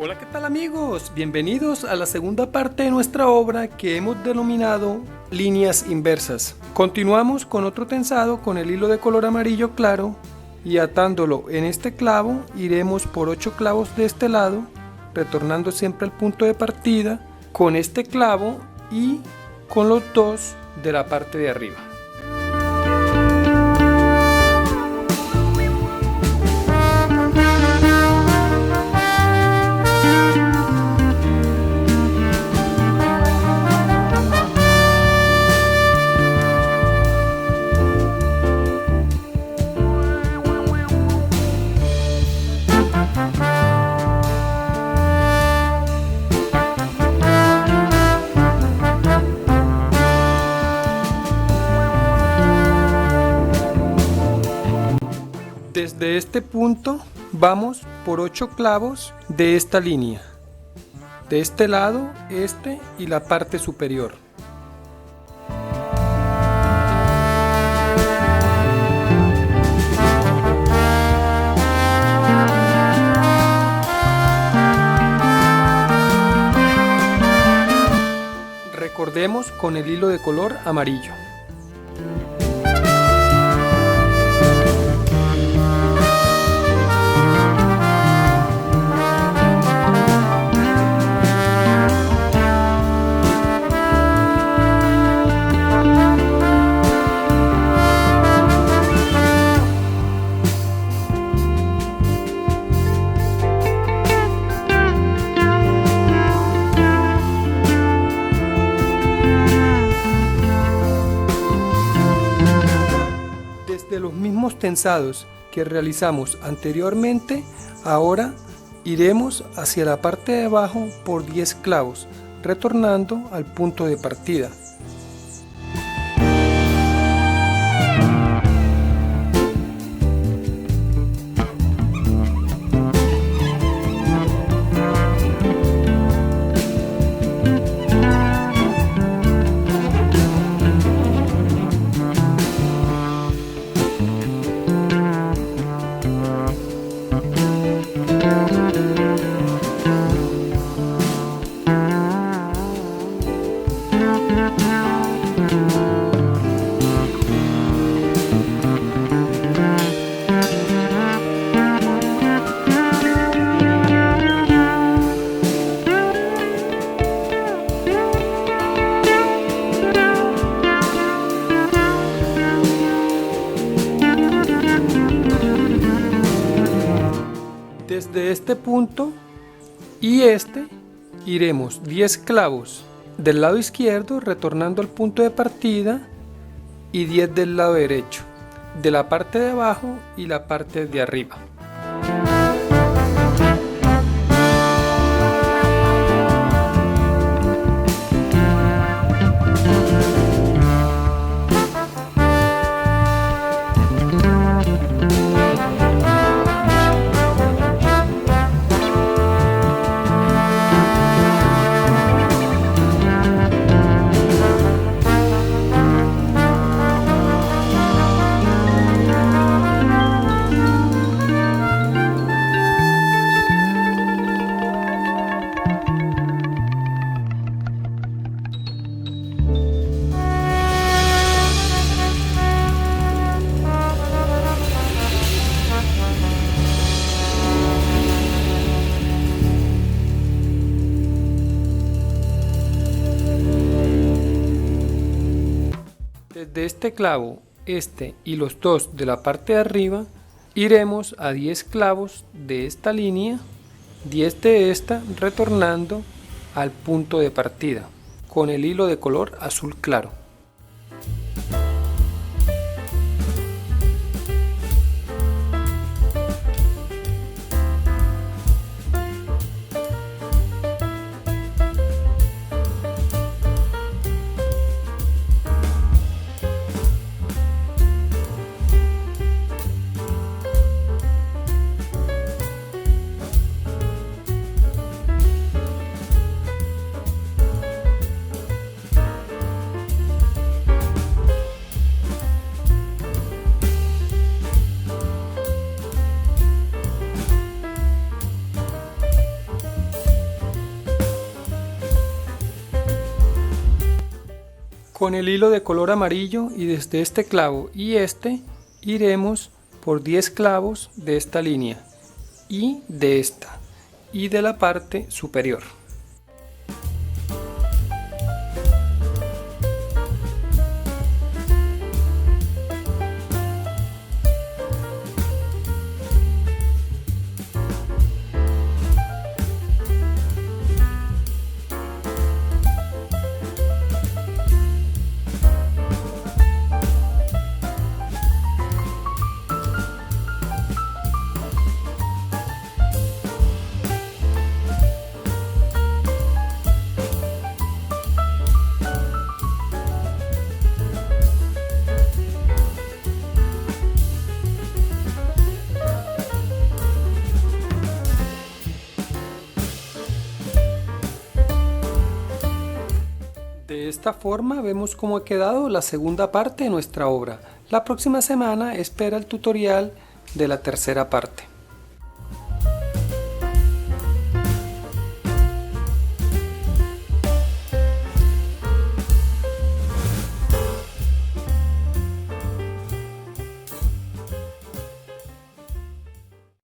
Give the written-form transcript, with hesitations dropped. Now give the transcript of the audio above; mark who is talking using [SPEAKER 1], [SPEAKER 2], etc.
[SPEAKER 1] Hola, ¿qué tal amigos? Bienvenidos a la segunda parte de nuestra obra que hemos denominado líneas inversas. Continuamos con otro tensado con el hilo de color amarillo claro y atándolo en este clavo iremos por 8 clavos de este lado, retornando siempre al punto de partida con este clavo y con los dos de la parte de arriba. Desde este punto vamos por 8 clavos de esta línea, de este lado, este y la parte superior. Recordemos con el hilo de color amarillo. De los mismos tensados que realizamos anteriormente, ahora iremos hacia la parte de abajo por 10 clavos, retornando al punto de partida. Desde este punto y este iremos 10 clavos del lado izquierdo retornando al punto de partida y 10 del lado derecho, de la parte de abajo y la parte de arriba. Desde este clavo, este y los dos de la parte de arriba, iremos a 10 clavos de esta línea, 10 de esta, retornando al punto de partida, con el hilo de color azul claro. Con el hilo de color amarillo y desde este clavo y este iremos por 10 clavos de esta línea y de esta y de la parte superior. De esta forma vemos cómo ha quedado la segunda parte de nuestra obra. La próxima semana espera el tutorial de la tercera parte.